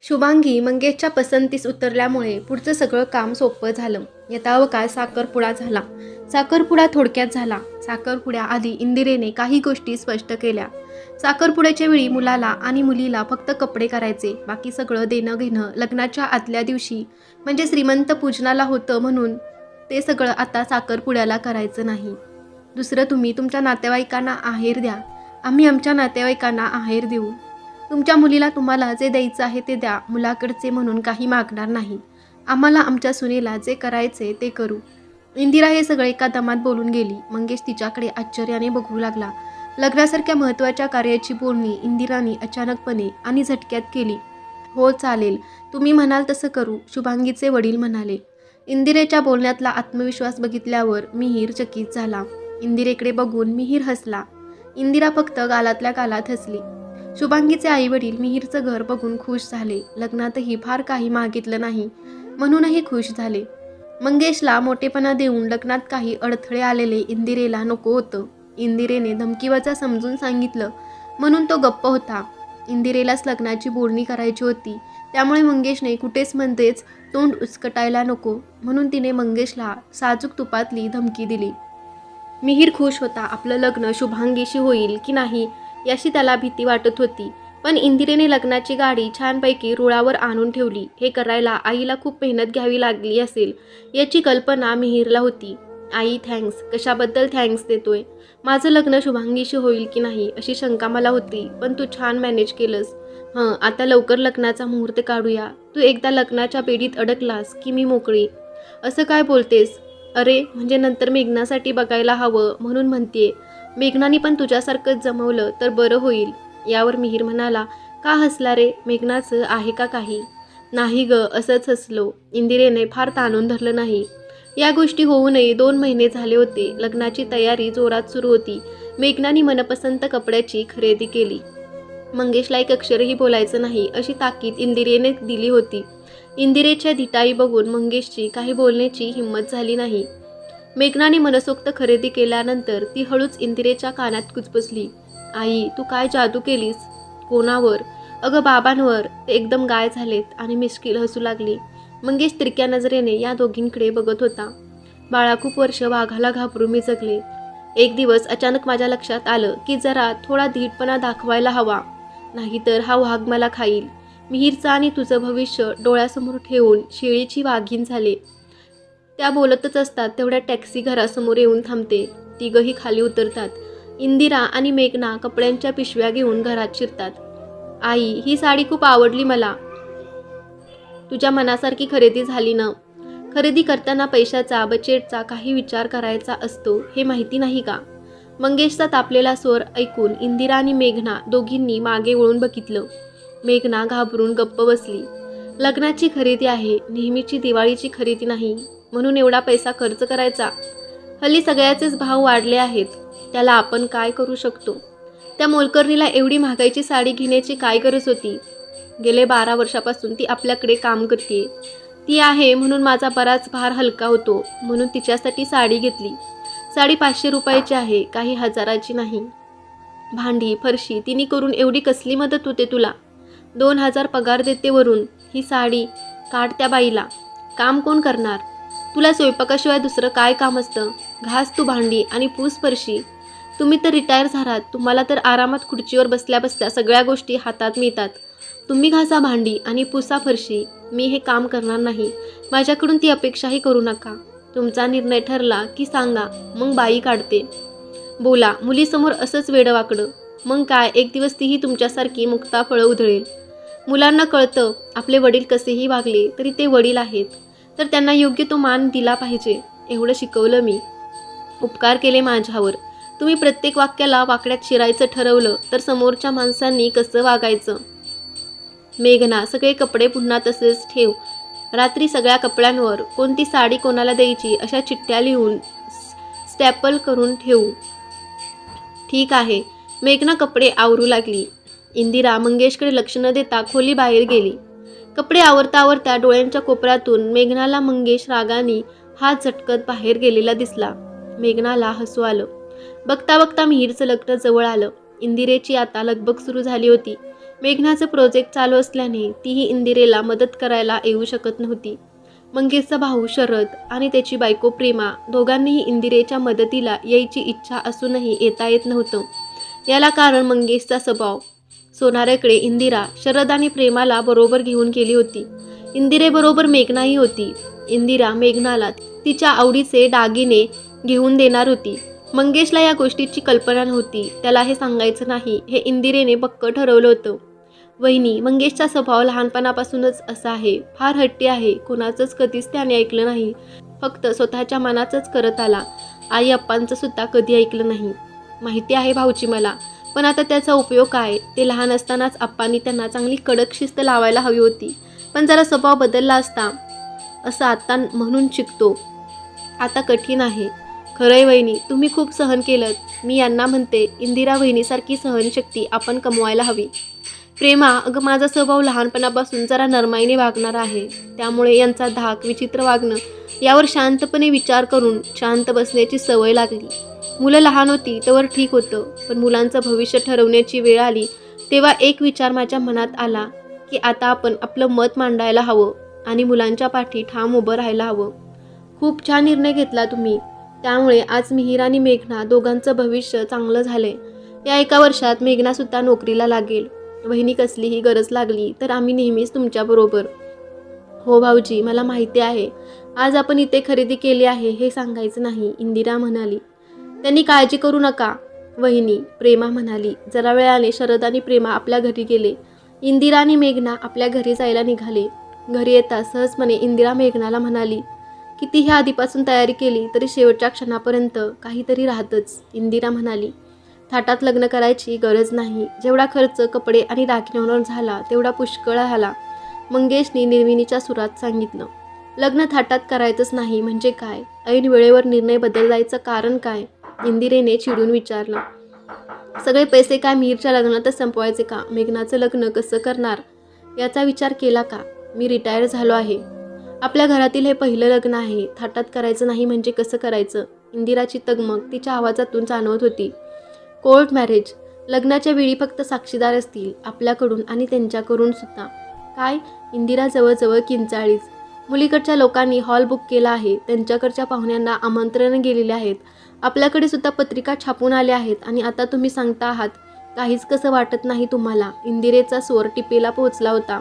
शुभांगी मंगेशच्या पसंतीस उतरल्यामुळे पुढचं सगळं काम सोपं झालं. यथावकाळ साखरपुडा झाला. साखरपुडा थोडक्यात झाला. साखरपुड्याआधी इंदिरेने काही गोष्टी स्पष्ट केल्या. साखरपुड्याच्या वेळी मुलाला आणि मुलीला फक्त कपडे करायचे, बाकी सगळं देणं घेणं लग्नाच्या आदल्या दिवशी म्हणजे श्रीमंत पूजनाला होतं, म्हणून ते सगळं आता साखरपुड्याला करायचं नाही. दुसरं, तुम्ही तुमच्या नातेवाईकांना आहेर द्या, आम्ही आमच्या नातेवाईकांना आहेर देऊ. तुमच्या मुलीला तुम्हाला जे द्यायचं आहे ते द्या, मुलाकडचे म्हणून काही मागणार नाही. आम्हाला आमच्या सुनेला जे करायचे ते करू. इंदिरा हे सगळे एका दमात बोलून गेली. मंगेश तिच्याकडे आश्चर्याने बघू लागला. लग्नासारख्या महत्त्वाच्या कार्याची बोलणी इंदिराने अचानकपणे आणि झटक्यात केली. हो चालेल, तुम्ही म्हणाल तसं करू, शुभांगीचे वडील म्हणाले. इंदिरेच्या बोलण्यातला आत्मविश्वास बघितल्यावर मिहीर चकित झाला. इंदिरेकडे बघून मिहीर हसला. इंदिरा फक्त गालातल्या गालात हसली. शुभांगीचे आईवडील मिहीरचं घर बघून खुश झाले. लग्नातही फार काही मागितलं नाही, म्हणूनही खुश झाले. मंगेशला मोठेपणा देऊन लग्नात काही अडथळे आलेले इंदिरेला नको होतं. इंदिरेने धमकीवजा समजून सांगितलं म्हणून तो गप्प होता. इंदिरेलाच लग्नाची बोलणी करायची होती, त्यामुळे मंगेशने कुठेच म्हणतेच तोंड उचकटायला नको, म्हणून तिने मंगेशला साजूक तुपातली धमकी दिली. मिहीर खुश होता. आपलं लग्न शुभांगीशी होईल की नाही याची त्याला भीती वाटत होती. पण इंदिरेने लग्नाची गाडी छानपैकी रुळावर आणून ठेवली. हे करायला आईला खूप मेहनत घ्यावी लागली असेल याची कल्पना मिहीरला होती. आई थँक्स, कशाबद्दल थँक्स देतोय? माझं लग्न शुभांगीशी होईल की नाही अशी शंका मला होती, पण तू छान मॅनेज केलंस. आता लवकर लग्नाचा मुहूर्त काढूया. तू एकदा लग्नाच्या बेडीत अडकलास की मी मोकळी. असं काय बोलतेस? अरे म्हणजे नंतर मेघनासाठी बघायला हवं म्हणून म्हणतेय. मेघनाने पण तुझ्यासारखंच जमवलं तर बरं होईल. यावर मिहीर म्हणाला, का हसला रे? मेघनाचं आहे का काही? नाही ग, असंच हसलो. इंदिरेने फार ताणून धरलं नाही. या गोष्टी होऊ नये 2 महिने झाले होते. लग्नाची तयारी जोरात सुरू होती. मेघनाने मनपसंत कपड्याची खरेदी केली. मंगेशला एक अक्षरही बोलायचं नाही अशी ताकीद इंदिरेने दिली होती. इंदिरेच्या धिटाई बघून मंगेशची काही बोलण्याची हिंमत झाली नाही. मेघनाने मनसोक्त खरेदी केल्यानंतर ती हळूच इंदिरेच्या कानात कुजबजली. आई, तू काय जादू केलीस? कोणावर? अगं बाबांवर. ते एकदम गाय झालेत आणि मिश्किल हसू लागली. मंगेश तिरक्या नजरेने या दोघींकडे बघत होता. बाळा, खूप वर्ष वाघाला घाबरून मी जगले. एक दिवस अचानक माझ्या लक्षात आलं की जरा थोडा धीटपणा दाखवायला हवा, नाहीतर हा वाघ मला खाईल. मिहीरचं आणि तुझं भविष्य डोळ्यासमोर ठेवून शेळीची वाघीण झाले. त्या बोलतच असतात तेवढ्या टॅक्सी घरासमोर येऊन थांबते. तिघही खाली उतरतात. इंदिरा आणि मेघना कपड्यांच्या पिशव्या घेऊन घरात शिरतात. आई, ही साडी खूप आवडली मला. तुझ्या मनासारखी खरेदी झाली ना? खरेदी करताना पैशाचा, बजेटचा काही विचार करायचा असतो, हे माहिती नाही का? मंगेशचा तापलेला स्वर ऐकून इंदिरा आणि मेघना दोघींनी मागे वळून बघितलं. मेघना घाबरून गप्प बसली. लग्नाची खरेदी आहे, नेहमीची दिवाळीची खरेदी नाही, म्हणून एवढा पैसा खर्च करायचा? हल्ली सगळ्याचेच भाव वाढले आहेत. त्याला आपण काय करू शकतो? त्या मोलकरणीला एवढी महागाईची साडी घेण्याची काय गरज होती? गेले 12 वर्षापासून ती आपल्याकडे काम करते. ती आहे म्हणून माझा बराच भार हलका होतो, म्हणून तिच्यासाठी साडी घेतली. साडी 500 रुपयाची आहे, काही हजाराची नाही. भांडी फरशी तिने करून एवढी कसली मदत होते तुला? 2000 पगार देते वरून. ही साडी काढ त्या बाईला. काम कोण करणार? तुला स्वयंपाकाशिवाय दुसरं काय काम असतं? घास तू भांडी आणि पूस फरशी. तुम्ही तर रिटायर झालात, तुम्हाला तर आरामात खुर्चीवर बसल्या बसल्या सगळ्या गोष्टी हातात मिळतात. तुम्ही घासा भांडी आणि पुसा फरशी. मी हे काम करणार नाही. माझ्याकडून ती अपेक्षाही करू नका. तुमचा निर्णय ठरला की सांगा, मग बाई काढते. बोला, मुलीसमोर असंच वेडवाकडं. मग काय, एक दिवस तीही तुमच्यासारखी मुक्ताफळं उधळेल. मुलांना कळतं आपले वडील कसेही वागले तरी ते वडील आहेत, तर त्यांना योग्य तो मान दिला पाहिजे. एवढं शिकवलं मी. उपकार केले माझ्यावर. तुम्ही प्रत्येक वाक्याला वाकड्यात शिरायचं ठरवलं तर समोरच्या माणसांनी कसं वागायचं? मेघना, सगळे कपडे पुन्हा तसेच ठेव. रात्री सगळ्या कपड्यांवर कोणती साडी कोणाला द्यायची अशा चिठ्ठ्या लिहून स्टॅपल करून ठेवू. ठीक आहे. मेघना कपडे आवरू लागली. इंदिरा मंगेशकडे लक्ष न देता खोली बाहेर गेली. कपडे आवरता आवरता डोळ्यांच्या कोपऱ्यातून मेघनाला मंगेश रागाने हात झटकत बाहेर गेलेला दिसला. मेघनाला हसू आलं. बघता बघता मिहीरचं लग्न जवळ आलं. इंदिरेची आता लगबग सुरू झाली होती. मेघनाचं प्रोजेक्ट चालू असल्याने तीही इंदिरेला मदत करायला येऊ शकत नव्हती. मंगेशचा भाऊ शरद आणि त्याची बायको प्रेमा दोघांनीही इंदिरेच्या मदतीला यायची इच्छा असूनही येता येत नव्हतं. याला कारण मंगेशचा स्वभाव. सोनाऱ्याकडे इंदिरा शरद आणि प्रेमाला बरोबर घेऊन गेली होती. इंदिरेबरोबर मेघनाही होती. इंदिरा मेघनाला तिच्या आवडीचे दागिने घेऊन देणार होती. मंगेशला या गोष्टीची कल्पना नव्हती. त्याला हे सांगायचं नाही हे इंदिरेने पक्क ठरवलं होतं. वहिनी, मंगेशचा स्वभाव लहानपणापासूनच असा आहे. फार हट्टी आहे. कोणाचंच कधीच त्याने ऐकलं नाही. फक्त स्वतःच्या मनाचंच करत आला. आई अप्पांचं सुद्धा कधी ऐकलं नाही. माहिती आहे भाऊची मला, पण आता त्याचा उपयोग काय? ते लहान असतानाच अप्पांनी त्यांना चांगली कडक शिस्त लावायला हवी होती. पण जरा स्वभाव बदलला असता असं आता म्हणून शिकतो. आता कठीण आहे. खरंय वहिनी, तुम्ही खूप सहन केलं. मी यांना म्हणते, इंदिरा वहिनीसारखी सहनशक्ती आपण कमवायला हवी. प्रेमा, अगं माझा स्वभाव लहानपणापासून जरा नरमाईने वागणारा आहे. त्यामुळे यांचा धाक, विचित्र वागणं यावर शांतपणे विचार करून शांत बसण्याची सवय लागली. मुलं लहान होती तेव्हा ठीक होतं, पण मुलांचं भविष्य ठरवण्याची वेळ आली तेव्हा एक विचार माझ्या मनात आला की आता आपण आपलं मत मांडायला हवं आणि मुलांच्या पाठी ठाम उभं राहायला हवं. खूप छान निर्णय घेतला तुम्ही. त्यामुळे आज मिहिर आणि मेघना दोघांचं भविष्य चांगलं झालंय. या 1 वर्षात मेघनासुद्धा नोकरीला लागेल. वहिनी, कसलीही गरज लागली तर आम्ही नेहमीच तुमच्याबरोबर. हो भाऊजी, मला माहिती आहे. आज आपण इथे खरेदी केली आहे हे सांगायचं नाही, इंदिरा म्हणाली. त्यांनी काळजी करू नका वहिनी, प्रेमा म्हणाली. जरा वेळाने शरद आणि प्रेमा आपल्या घरी गेले. इंदिरा आणि मेघना आपल्या घरी जायला निघाले. घरी येता सहजपणे इंदिरा मेघनाला म्हणाली, कितीही आधीपासून तयारी केली तरी शेवटच्या क्षणापर्यंत काहीतरी राहतच. इंदिरा म्हणाली, थाटात लग्न करायची गरज नाही. जेवढा खर्च कपडे आणि दागिन्यांवर झाला तेवढा पुष्कळ झाला. मंगेशने निर्मिनीच्या सुरात सांगितलं. लग्न थाटात करायचंच नाही म्हणजे काय? ऐन वेळेवर निर्णय बदलायचं कारण काय? इंदिरेने चिडून विचारलं. सगळे पैसे काय मिहिरच्या लग्नातच संपवायचे का? मेघनाचं लग्न कसं करणार याचा विचार केला का? मी रिटायर झालो आहे. आपल्या घरातील हे पहिलं लग्न आहे. थाटात करायचं नाही म्हणजे कसं करायचं? इंदिराची तगमग तिच्या आवाजातून जाणवत होती. Court marriage. लग्नाच्या वेळी फक्त साक्षीदार असतील, आपल्याकडून आणि त्यांच्याकडून सुद्धा. काय? इंदिरा जवळजवळ किंचाळीच. मुलीकडच्या लोकांनी हॉल बुक केला आहे. त्यांच्याकडच्या पाहुण्यांना आमंत्रण गेलेले आहेत. आपल्याकडे सुद्धा पत्रिका छापून आल्या आहेत आणि आता तुम्ही सांगता आहात काहीच कसं वाटत नाही तुम्हाला? इंदिरेचा स्वर टिपेला पोहोचला होता.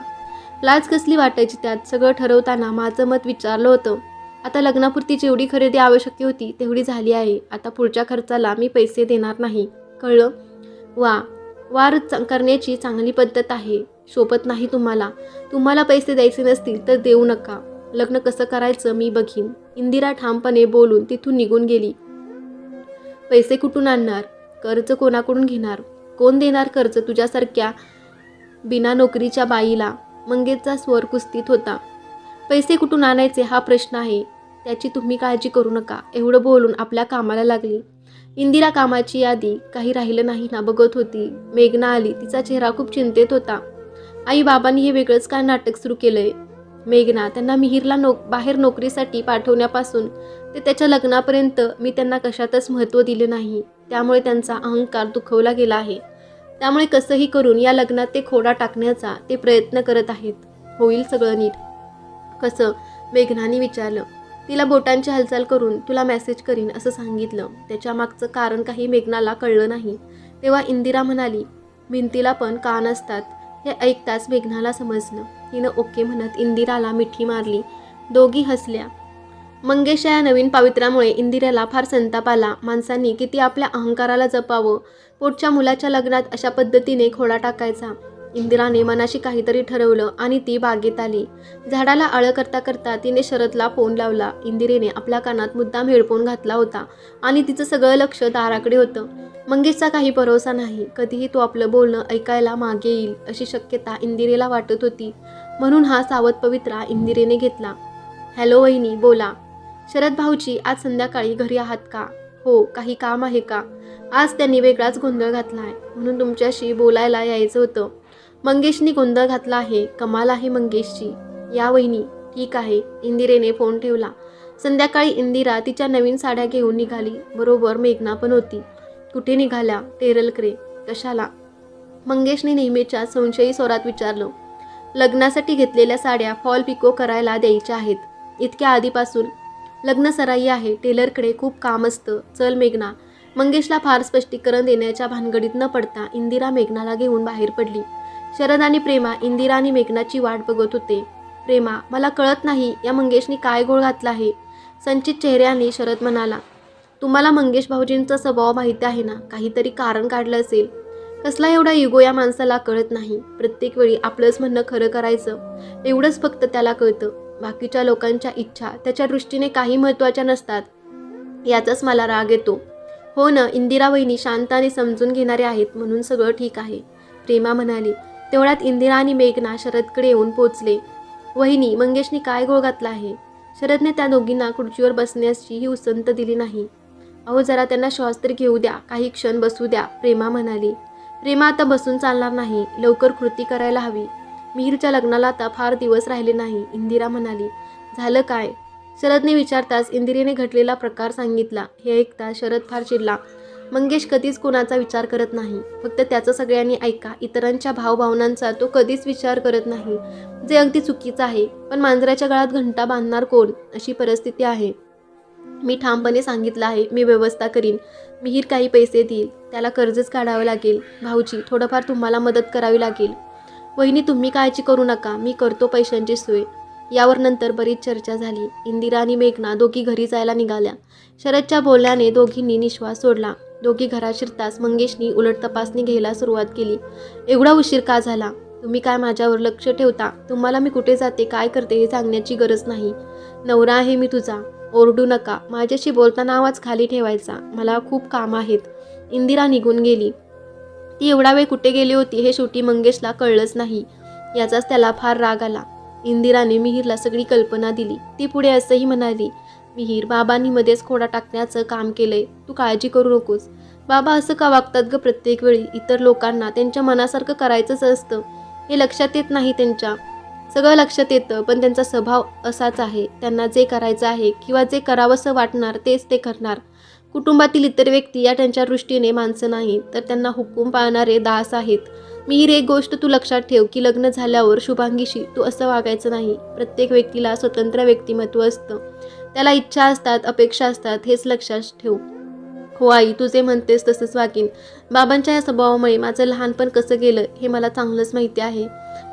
लाज कसली वाटायची त्यात? सगळं ठरवताना माझं मत विचारलं होतं. आता लग्नापुरती जेवढी खरेदी आवश्यक होती तेवढी झाली आहे. आता पुढच्या खर्चाला मी पैसे देणार नाही, कळलं? वार करण्याची चांगली पद्धत आहे. शोभत नाही तुम्हाला. तुम्हाला पैसे द्यायचे नसतील तर देऊ नका. लग्न कसं करायचं मी बघीन. इंदिरा ठामपणे बोलून तिथून निघून गेली. पैसे कुठून आणणार? कर्ज कोणाकडून घेणार? कोण देणार कर्ज तुझ्यासारख्या बिना नोकरीच्या बाईला? मंगेशचा स्वर कुस्तीत होता. पैसे कुठून आणायचे हा प्रश्न आहे. त्याची तुम्ही काळजी करू नका. एवढं बोलून आपल्या कामाला लागली. इंदिरा कामाची यादी काही राहिलं नाही ना बघत होती. मेघना आली. तिचा चेहरा खूप चिंतेत होता. आई, बाबांनी हे वेगळंच काय नाटक सुरू केलंय? मेघना, त्यांना मिहिरला बाहेर नोकरीसाठी पाठवण्यापासून ते त्याच्या लग्नापर्यंत मी त्यांना कशातच महत्त्व दिले नाही. त्यामुळे त्यांचा अहंकार दुखवला गेला आहे. त्यामुळे कसंही करून या लग्नात ते खोडा टाकण्याचा ते प्रयत्न करत आहेत. होईल सगळं नीट. कसं? मेघनाने विचारलं. तिला बोटांची हालचाल करून तुला मेसेज करीन असं सांगितलं. त्याच्या मागचं कारण काही मेघनाला कळलं नाही. तेव्हा इंदिरा म्हणाली, भिंतीला पण कान असतात. हे ऐकताच मेघनाला समजलं. तिनं ओके म्हणत इंदिराला मिठी मारली. दोघी हसल्या. मंगेश या नवीन पावित्र्यामुळे इंदिराला फार संताप आला. माणसांनी किती आपल्या अहंकाराला जपावं. पोटच्या मुलाच्या लग्नात अशा पद्धतीने खोडा टाकायचा. इंदिराने मनाशी काहीतरी ठरवलं आणि ती बागेत आली. झाडाला आळं करता करता तिने शरदला फोन लावला. इंदिरेने आपल्या कानात मुद्दाम हेडफोन घातला होता आणि तिचं सगळं लक्ष दाराकडे होतं. मंगेशचा काही भरोसा नाही. कधीही तो आपलं बोलणं ऐकायला मागे येईल अशी शक्यता इंदिरेला वाटत होती. म्हणून हा सावध पवित्रा इंदिरेने घेतला. हॅलो वहिनी, बोला. शरद भाऊजी, आज संध्याकाळी घरी आहात का? हो. काही काम आहे का? आज त्यांनी वेगळाच गोंधळ घातला आहे म्हणून तुमच्याशी बोलायला यायचं होतं. मंगेशनी गोंधळ घातला आहे. कमाल आहे मंगेशची. या वहिनी. ठीक आहे. इंदिरेने फोन ठेवला. संध्याकाळी इंदिरा तिच्या नवीन साड्या घेऊन निघाली. बरोबर मेघना पण होती. कुठे निघाल्या? टेरलकडे. कशाला? मंगेशने नेहमीच्या संशयी स्वरात विचारलं. लग्नासाठी घेतलेल्या साड्या फॉल पिको करायला द्यायच्या आहेत. इतक्या आधीपासून लग्न सराई आहे, टेलरकडे खूप काम असतं. चल मेघना. मंगेशला फार स्पष्टीकरण देण्याच्या भानगडीत न पडता इंदिरा मेघनाला घेऊन बाहेर पडली. शरद आणि प्रेमा इंदिरा आणि मेघनाची वाट बघत होते. प्रेमा, मला कळत नाही या मंगेशने काय घोळ घातला आहे, संचित चेहऱ्याने शरद म्हणाला. तुम्हाला मंगेश भाऊजींचा स्वभाव माहिती आहे ना, काहीतरी कारण काढलं असेल. कसला एवढा इगो या माणसाला कळत नाही. प्रत्येक वेळी आपलंच म्हणणं खरं करायचं एवढंच फक्त त्याला कळतं. बाकीच्या लोकांच्या इच्छा त्याच्या दृष्टीने काही महत्त्वाच्या नसतात, याचाच मला राग येतो. हो ना, इंदिरा वहिनी शांत आणि समजून घेणारे आहेत म्हणून सगळं ठीक आहे, प्रेमा म्हणाली. तेवढ्यात इंदिरा आणि मेघना शरदकडे येऊन पोचले. वहिनी, मंगेशने काय घोळ घातला आहे. शरदने त्या दोघींना खुर्चीवर बसण्याची ही उसंत दिली नाही. अहो, जरा त्यांना श्वास तरी घेऊ द्या, काही क्षण बसू द्या, प्रेमा म्हणाली. प्रेमा, आता बसून चालणार नाही, लवकर कृती करायला हवी. मिहीरच्या लग्नाला आता फार दिवस राहिले नाही, इंदिरा म्हणाली. झालं काय, शरदने विचारताच इंदिरेने घडलेला प्रकार सांगितला. हे ऐकता शरद फार चिडला. मंगेश कधीच कोणाचा विचार करत नाही, फक्त त्याचं सगळ्यांनी ऐका. इतरांच्या भावभावनांचा तो कधीच विचार करत नाही, जे अगदी चुकीचं आहे. पण मांजराच्या गळ्यात घंटा बांधणार कोण, अशी परिस्थिती आहे. मी ठामपणे सांगितलं आहे, मी व्यवस्था करीन. मिहीर काही पैसे देईल, त्याला कर्जच काढावं लागेल. भाऊजी, थोडंफार तुम्हाला मदत करावी लागेल. वहिनी, तुम्ही काळजी करू नका, मी करतो पैशांची सोय. यावर नंतर बरीच चर्चा झाली. इंदिरा आणि मेघना दोघी घरी जायला निघाल्या. शरदच्या बोलण्याने दोघींनी निश्वास सोडला. दोघी घरात शिरताच मंगेशनी उलट तपासणी घ्यायला सुरुवात केली. एवढा उशीर का झाला. तुम्ही काय माझ्यावर लक्ष ठेवता. तुम्हाला मी कुठे जाते, काय करते हे सांगण्याची गरज नाही. नवरा आहे मी तुझा. ओरडू नका. माझ्याशी बोलताना आवाज खाली ठेवायचा. मला खूप काम आहेत. इंदिरा निघून गेली. ती एवढा वेळ कुठे गेली होती हे शेवटी मंगेशला कळलंच नाही. याचाच त्याला फार राग आला. इंदिराने मिहीरला सगळी कल्पना दिली. ती पुढे असंही म्हणाली. मिहीर, बाबांनी मध्येच खोडा टाकण्याचं काम केलंय, तू काळजी करू नकोस. बाबा असं का वागतात ग प्रत्येक वेळी. इतर लोकांना त्यांच्या मनासारखं करायचंच असतं, हे लक्षात येत नाही त्यांच्या. सगळं लक्षात येतं, पण त्यांचा स्वभाव असाच आहे. त्यांना जे करायचं आहे किंवा जे करावंसं वाटणार तेच ते करणार. कुटुंबातील इतर व्यक्ती या त्यांच्या दृष्टीने माणसं नाहीत, तर त्यांना हुकूम पाळणारे दास आहेत. मिहीर, एक गोष्ट तू लक्षात ठेव की लग्न झाल्यावर शुभांगीशी तू असं वागायचं नाही. प्रत्येक व्यक्तीला स्वतंत्र व्यक्तिमत्व असतं, त्याला इच्छा असतात, अपेक्षा असतात, हेच लक्षात ठेव. हो आई, तू जे म्हणतेस तसंच वागीन. बाबांच्या या स्वभावामुळे माझं लहानपण कसं गेलं हे मला चांगलंच माहिती आहे.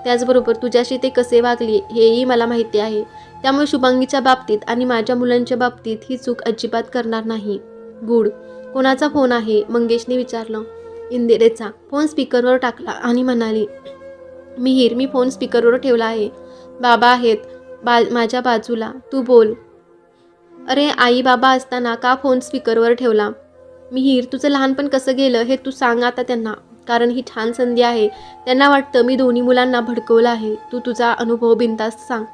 त्याचबरोबर तुझ्याशी ते कसे वागले हेही मला माहिती आहे. त्यामुळे शुभांगीच्या बाबतीत आणि माझ्या मुलांच्या बाबतीत ही चूक अजिबात करणार नाही. गुड. कोणाचा फोन आहे, मंगेशने विचारलं. इंदिरेचा. फोन स्पीकरवर टाकला आणि म्हणाली. मिहीर, मी फोन स्पीकरवर ठेवला आहे. बाबा आहेत माझ्या बाजूला, तू बोल. अरे आई, बाबा असताना का फोन स्पीकरवर ठेवला. मिहीर, तुझं लहानपण कसं गेलं हे तू सांग आता त्यांना, कारण ही छान संधी आहे. त्यांना वाटतं मी दोन्ही मुलांना भडकवलं आहे. तू तुझा अनुभव बिनधास्त सांग.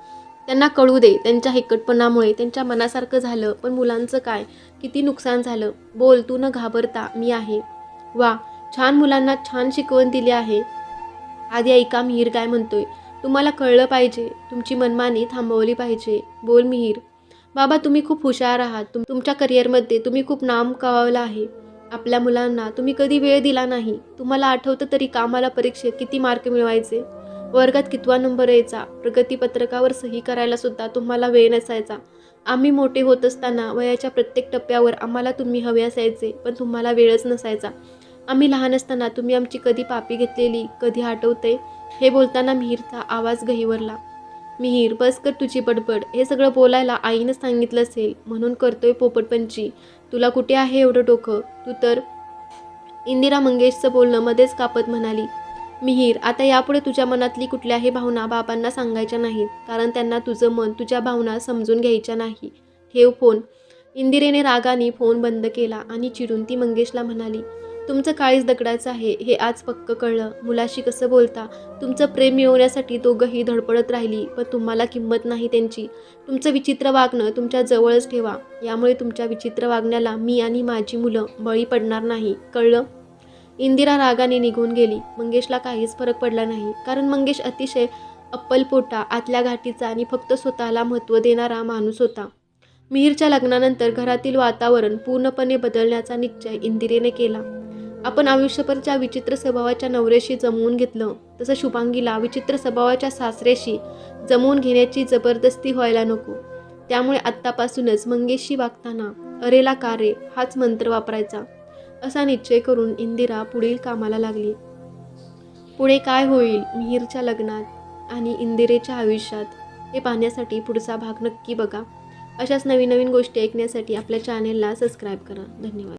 त्यांना कळू दे, त्यांच्या हेकटपणामुळे त्यांच्या मनासारखं झालं, पण मुलांचं काय, किती नुकसान झालं. बोल, तू न घाबरता, मी आहे. वा, छान. मुलांना छान शिकवण दिली आहे. आधी ऐका मिहीर काय म्हणतोय. तुम्हाला कळलं पाहिजे, तुमची मनमानी थांबवली पाहिजे. बोल मिहीर. बाबा, तुम्ही खूप हुशार आहात. तुमच्या करिअरमध्ये तुम्ही खूप नाम कमावलं आहे. आपल्या मुलांना तुम्ही कधी वेळ दिला नाही. तुम्हाला आठवतं तरी कामाला परीक्षेत किती मार्क मिळवायचे, वर्गात कितवा नंबर यायचा, प्रगतीपत्रकावर सही करायला सुद्धा तुम्हाला वेळ नसायचा. आम्ही मोठे होत असताना वयाच्या प्रत्येक टप्प्यावर आम्हाला तुम्ही हवे असायचे, पण तुम्हाला वेळच नसायचा. आम्ही लहान असताना तुम्ही आमची कधी पापी घेतलेली कधी आठवते. हे बोलताना मिहीरचा आवाज गहिवरला. मिहीर, बस कर तुझी बडबड. हे सगळं बोलायला आईनं सांगितलं असेल म्हणून करतोय पोपटपंची. तुला कुठे आहे एवढं डोकं, तू तर. इंदिरा मंगेशचं बोलणं मध्येच कापत म्हणाली. मिहीर, आता यापुढे तुझ्या मनातली कुठल्याही भावना बाबांना सांगायच्या नाहीत, कारण त्यांना तुझं मन, तुझ्या भावना समजून घ्यायच्या नाही. ठेव फोन. इंदिरेने रागाने फोन बंद केला आणि चिडून ती मंगेशला म्हणाली. तुमचं काळीच दगडाचं आहे हे आज पक्क कळलं. मुलाशी कसं बोलता. तुमचं प्रेम मिळवण्यासाठी दोघंही धडपडत राहिली, पण तुम्हाला किंमत नाही त्यांची. तुमचं विचित्र वागणं तुमच्या जवळच ठेवा. यामुळे तुमच्या विचित्र वागण्याला मी आणि माझी मुलं बळी पडणार नाही, कळलं. इंदिरा रागाने निघून गेली. मंगेशला काहीच फरक पडला नाही, कारण मंगेश अतिशय अप्पलपोटा, आतल्या घाटीचा आणि फक्त स्वतःला महत्त्व देणारा माणूस होता. मिहीरच्या लग्नानंतर घरातील वातावरण पूर्णपणे बदलण्याचा निश्चय इंदिरेने केला. आपण आयुष्यभर ज्या विचित्र स्वभावाच्या नवऱ्याशी जमवून घेतलं तसं शुभांगीला विचित्र स्वभावाच्या सासऱ्याशी जमवून घेण्याची जबरदस्ती व्हायला नको. त्यामुळे आत्तापासूनच मंगेशशी वागताना अरेला का रे हाच मंत्र वापरायचा असा निश्चय करून इंदिरा पुढील कामाला लागली. पुढे काय होईल मिहीरच्या लग्नात आणि इंदिरेच्या आयुष्यात हे पाहण्यासाठी पुढचा भाग नक्की बघा. अशाच नवीन नवीन गोष्टी ऐकण्यासाठी आपल्या चॅनेलला सबस्क्राईब करा. धन्यवाद.